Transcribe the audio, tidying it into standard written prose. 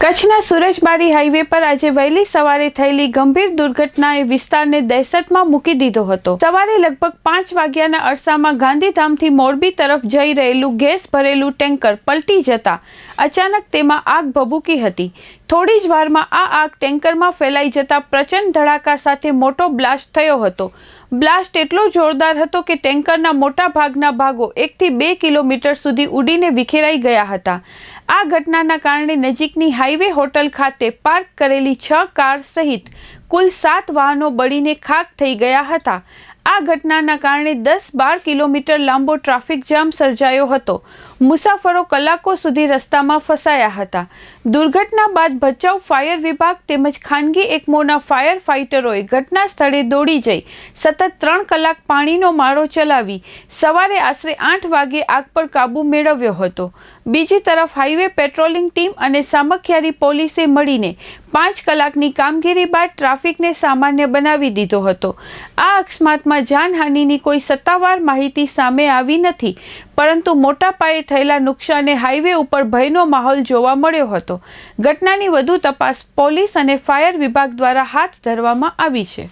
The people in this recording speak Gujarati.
કચ્છના સુરજબારી હાઈવે પર આજે વહેલી સવારે થયેલી ગંભીર દુર્ઘટનાએ વિસ્તારને દહેશતમાં મૂકી દીધો હતો। સવારે લગભગ 5 વાગ્યાના અરસામાં ગાંધીધામથી મોરબી તરફ જઈ રહેલું ગેસ ભરેલું ટેન્કર પલટી જતા અચાનક તેમાં આગ ભભૂકી હતી। થોડી જ વારમાં આ આગ ટેન્કરમાં ફેલાઈ જતા પ્રચંડ ધડાકા સાથે મોટો બ્લાસ્ટ થયો હતો। બ્લાસ્ટ એટલો જોરદાર હતો કે ટેન્કરના મોટા ભાગના ભાગો 1 થી 2 કિલોમીટર સુધી ઉડીને વિખેરાઈ ગયા હતા। આ ઘટનાના કારણે નજીકની હાઈવે હોટલ ખાતે પાર્ક કરેલી 6 કાર સહિત કુલ 7 વાહનો બળીને ખાખ થઈ ગયા હતા। આ ઘટનાના કારણે 10-12 કિલોમીટર લાંબો ટ્રાફિક જામ સર્જાયો હતો। મુસાફરો કલાકો સુધી રસ્તામાં ફસાયા હતા। દુર્ઘટના બાદ ભચાઉ ફાયર વિભાગ તેમજ ખાનગી એકમોના ફાયર ફાઇટરોએ ઘટના સ્થળે દોડી જઈ સતત 3 કલાક પાણીનો મારો ચલાવી સવારે આશરે 8 વાગે આગ પર કાબૂ મેળવ્યો હતો। બીજી તરફ હાઈવે પેટ્રોલિંગ ટીમ અને સામખિયારી પોલીસે મળીને 5 કલાકની કામગીરી બાદ ટ્રાફિકને સામાન્ય બનાવી દીધો હતો। આ અકસ્માતમાં જાનહાનિની કોઈ સત્તાવાર માહિતી સામે આવી નથી, પરંતુ મોટા પાયે થયેલા નુકસાને હાઈવે ઉપર ભયનો માહોલ જોવા મળ્યો હતો। ઘટનાની વધુ તપાસ પોલીસ અને ફાયર વિભાગ દ્વારા હાથ ધરવામાં આવી છે।